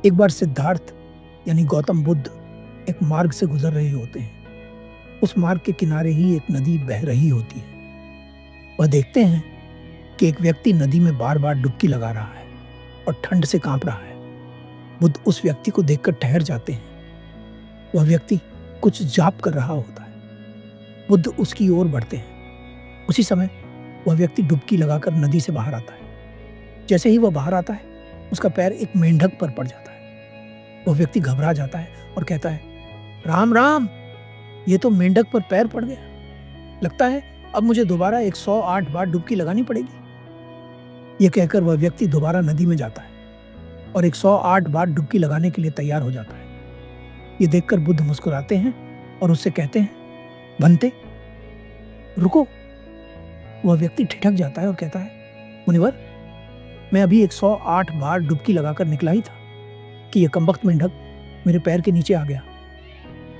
एक बार सिद्धार्थ यानी गौतम बुद्ध एक मार्ग से गुजर रहे होते हैं। उस मार्ग के किनारे ही एक नदी बह रही होती है। वह देखते हैं कि एक व्यक्ति नदी में बार बार डुबकी लगा रहा है और ठंड से कांप रहा है। बुद्ध उस व्यक्ति को देखकर ठहर जाते हैं। वह व्यक्ति कुछ जाप कर रहा होता है। बुद्ध उसकी ओर बढ़ते हैं। उसी समय वह व्यक्ति डुबकी लगाकर नदी से बाहर आता है। जैसे ही वह बाहर आता है, उसका पैर एक मेंढक पर पड़ जाता है। वह व्यक्ति घबरा जाता है और कहता है, राम राम, ये तो मेंढक पर पैर पड़ गया। लगता है अब मुझे दोबारा 108 बार डुबकी लगानी पड़ेगी। यह कहकर वह व्यक्ति दोबारा नदी में जाता है और 108 बार डुबकी लगाने के लिए तैयार हो जाता है। ये देखकर बुद्ध मुस्कुराते हैं और उससे कहते हैं, बनते, रुको। वह व्यक्ति ठिठक जाता है और कहता है, मुनिवर, मैं अभी 108 बार डुबकी लगाकर निकला ही था कि यह कमबख्त मेंढक मेरे पैर के नीचे आ गया।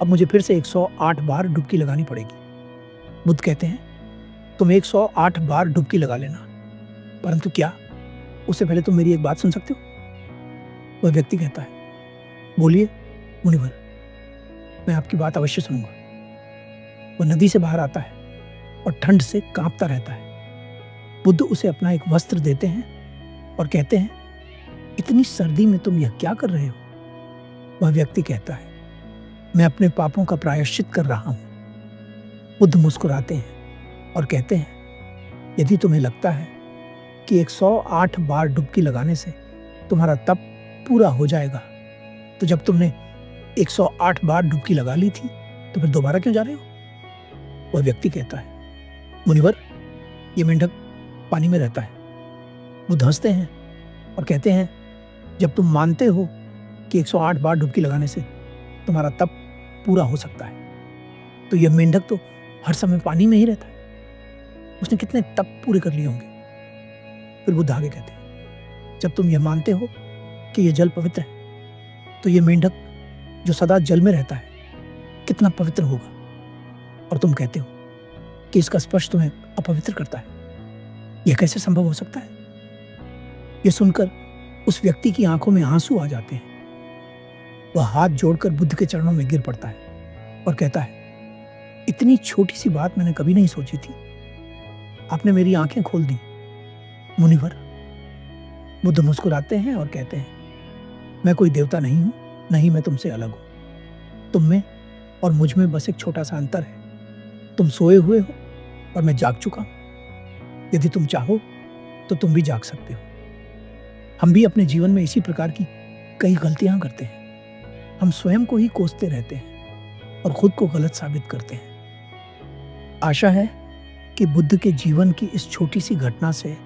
अब मुझे फिर से 108 बार डुबकी लगानी पड़ेगी। बुद्ध कहते हैं, तुम 108 बार डुबकी लगा लेना, परंतु क्या, उससे पहले तुम मेरी एक बात सुन सकते हो? वह व्यक्ति कहता है, बोलिए मुनिवर, मैं आपकी बात अवश्य सुनूंगा। वह नदी से बाहर आता है और ठंड से कांपता रहता है। बुद्ध उसे अपना एक वस्त्र देते हैं और कहते हैं, इतनी सर्दी में तुम यह क्या कर रहे हो? वह व्यक्ति कहता है, मैं अपने पापों का प्रायश्चित कर रहा हूं। बुद्ध मुस्कुराते हैं और कहते हैं, यदि तुम्हें लगता है कि 108 बार डुबकी लगाने से तुम्हारा तप पूरा हो जाएगा, तो जब तुमने 108 बार डुबकी लगा ली थी तो फिर दोबारा क्यों जा रहे हो? वह व्यक्ति कहता है, मुनिवर, ये मेंढक पानी में रहता है। बुद्ध हंसते हैं और कहते हैं, जब तुम मानते हो कि 108 बार डुबकी लगाने से तुम्हारा तप पूरा हो सकता है, तो यह मेंढक तो हर समय पानी में ही रहता है। उसने कितने तप पूरे कर लिए होंगे? फिर बुद्ध आगे कहते हैं, जब तुम यह मानते हो कि यह जल पवित्र है, तो यह मेंढक जो सदा जल में रहता है कितना पवित्र होगा? और तुम कहते हो कि इसका स्पर्श तुम्हें अपवित्र करता है। यह कैसे संभव हो सकता है? यह सुनकर उस व्यक्ति की आंखों में आंसू आ जाते हैं। वह हाथ जोड़कर बुद्ध के चरणों में गिर पड़ता है और कहता है, इतनी छोटी सी बात मैंने कभी नहीं सोची थी। आपने मेरी आंखें खोल दी, मुनिवर। बुद्ध मुस्कुराते हैं और कहते हैं, मैं कोई देवता नहीं हूं, नहीं मैं तुमसे अलग हूं। तुम में और मुझ में बस एक छोटा सा अंतर है। तुम सोए हुए हो और मैं जाग चुका हूं। यदि तुम चाहो तो तुम भी जाग सकते हो। हम भी अपने जीवन में इसी प्रकार की कई गलतियां करते हैं। हम स्वयं को ही कोसते रहते हैं और खुद को गलत साबित करते हैं। आशा है कि बुद्ध के जीवन की इस छोटी सी घटना से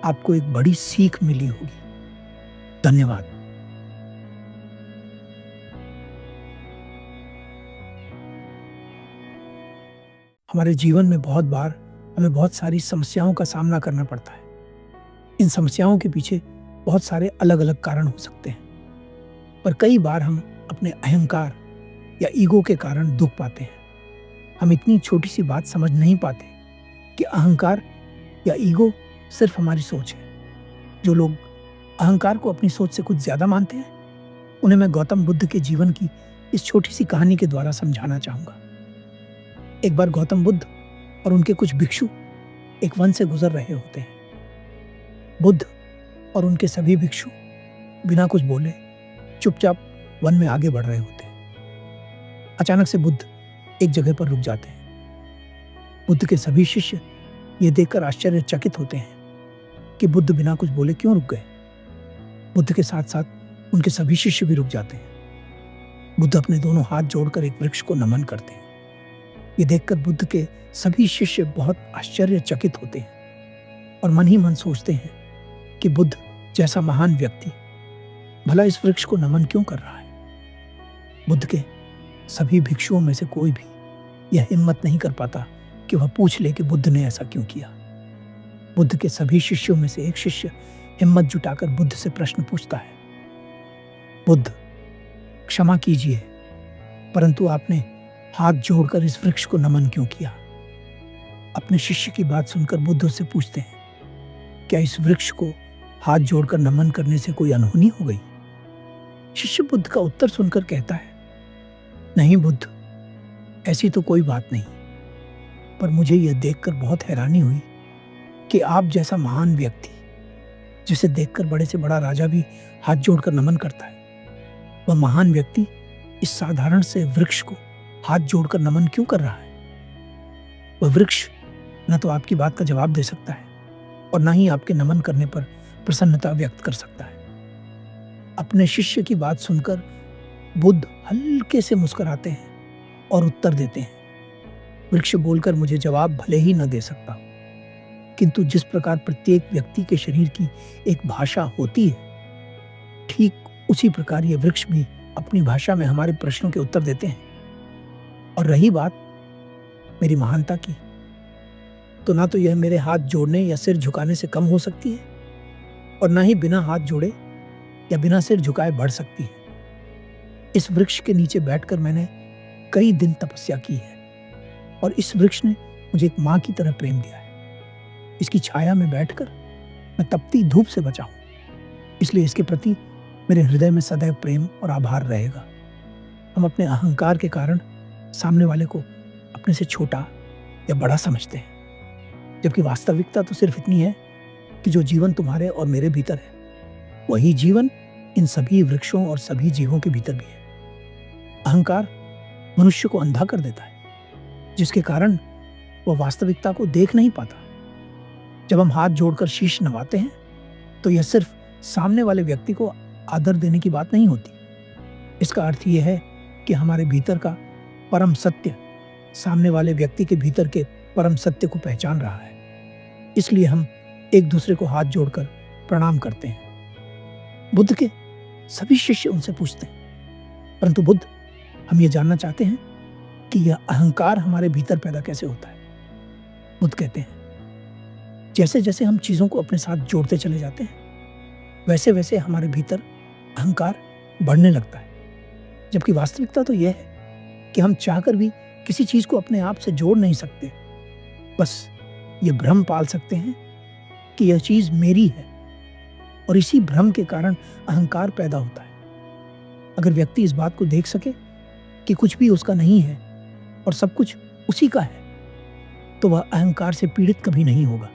आपको एक बड़ी सीख मिली होगी। धन्यवाद। हमारे जीवन में बहुत बार हमें बहुत सारी समस्याओं का सामना करना पड़ता है। इन समस्याओं के पीछे बहुत सारे अलग अलग कारण हो सकते हैं, पर कई बार हम अपने अहंकार या ईगो के कारण दुख पाते हैं। हम इतनी छोटी सी बात समझ नहीं पाते कि अहंकार या ईगो सिर्फ हमारी सोच है। जो लोग अहंकार को अपनी सोच से कुछ ज्यादा मानते हैं, उन्हें मैं गौतम बुद्ध के जीवन की इस छोटी सी कहानी के द्वारा समझाना चाहूंगा। एक बार गौतम बुद्ध और उनके कुछ भिक्षु एक वन से गुजर रहे होते हैं। बुद्ध और उनके सभी भिक्षु बिना कुछ बोले चुपचाप वन में आगे बढ़ रहे होते हैं। अचानक से बुद्ध एक जगह पर रुक जाते हैं। बुद्ध के सभी शिष्य ये देखकर आश्चर्यचकित होते हैं कि बुद्ध बिना कुछ बोले क्यों रुक गए। बुद्ध के साथ साथ उनके सभी शिष्य भी रुक जाते हैं। बुद्ध अपने दोनों हाथ जोड़कर एक वृक्ष को नमन करते हैं। ये देखकर बुद्ध के सभी शिष्य बहुत आश्चर्यचकित होते हैं और मन ही मन सोचते हैं कि बुद्ध जैसा महान व्यक्ति भला इस वृक्ष को नमन क्यों कर रहा है। बुद्ध के सभी भिक्षुओं में से कोई भी यह हिम्मत नहीं कर पाता कि वह पूछ ले कि बुद्ध ने ऐसा क्यों किया। बुद्ध के सभी शिष्यों में से एक शिष्य हिम्मत जुटाकर बुद्ध से प्रश्न पूछता है, बुद्ध, क्षमा कीजिए, परंतु आपने हाथ जोड़कर इस वृक्ष को नमन क्यों किया? अपने शिष्य की बात सुनकर बुद्ध उससे पूछते हैं, क्या इस वृक्ष को हाथ जोड़कर नमन करने से कोई अनहोनी हो गई? शिष्य बुद्ध का उत्तर सुनकर कहता है, नहीं बुद्ध, ऐसी तो कोई बात नहीं। पर मुझे यह देखकर बहुत हैरानी हुई कि आप जैसा महान व्यक्ति, जिसे देखकर बड़े से बड़ा राजा भी हाथ जोड़कर नमन करता है, वह महान व्यक्ति इस साधारण से वृक्ष को हाथ जोड़कर नमन क्यों कर रहा है? वह वृक्ष न तो आपकी बात का जवाब दे सकता है और न ही आपके नमन करने पर प्रसन्नता व्यक्त कर सकता है। अपने शिष्य की बात सुनकर बुद्ध हल्के से मुस्कुराते हैं और उत्तर देते हैं, वृक्ष बोलकर मुझे जवाब भले ही न दे सकता, किंतु जिस प्रकार प्रत्येक व्यक्ति के शरीर की एक भाषा होती है, ठीक उसी प्रकार ये वृक्ष भी अपनी भाषा में हमारे प्रश्नों के उत्तर देते हैं। और रही बात मेरी महानता की, तो ना तो यह मेरे हाथ जोड़ने या सिर झुकाने से कम हो सकती है और ना ही बिना हाथ जोड़े या बिना सिर झुकाए बढ़ सकती है। इस वृक्ष के नीचे बैठकर मैंने कई दिन तपस्या की है और इस वृक्ष ने मुझे एक माँ की तरह प्रेम दिया है। इसकी छाया में बैठकर मैं तपती धूप से बचा हूँ, इसलिए इसके प्रति मेरे हृदय में सदैव प्रेम और आभार रहेगा। हम अपने अहंकार के कारण सामने वाले को अपने से छोटा या बड़ा समझते हैं, जबकि वास्तविकता तो सिर्फ इतनी है कि जो जीवन तुम्हारे और मेरे भीतर है, वही जीवन इन सभी वृक्षों और सभी जीवों के भीतर भी है। अहंकार मनुष्य को अंधा कर देता है, जिसके कारण वह वास्तविकता को देख नहीं पाता। जब हम हाथ जोड़कर शीश नवाते हैं, तो यह सिर्फ सामने वाले व्यक्ति को आदर देने की बात नहीं होती। इसका अर्थ यह है कि हमारे भीतर का परम सत्य सामने वाले व्यक्ति के भीतर के परम सत्य को पहचान रहा है। इसलिए हम एक दूसरे को हाथ जोड़कर प्रणाम करते हैं। बुद्ध के सभी शिष्य उनसे पूछते हैं, परंतु बुद्ध, हम ये जानना चाहते हैं कि यह अहंकार हमारे भीतर पैदा कैसे होता है। बुद्ध कहते हैं, जैसे जैसे हम चीजों को अपने साथ जोड़ते चले जाते हैं, वैसे वैसे हमारे भीतर अहंकार बढ़ने लगता है। जबकि वास्तविकता तो यह है कि हम चाहकर भी किसी चीज को अपने आप से जोड़ नहीं सकते। बस ये भ्रम पाल सकते हैं कि यह चीज मेरी है, और इसी भ्रम के कारण अहंकार पैदा होता है। अगर व्यक्ति इस बात को देख सके कि कुछ भी उसका नहीं है और सब कुछ उसी का है, तो वह अहंकार से पीड़ित कभी नहीं होगा।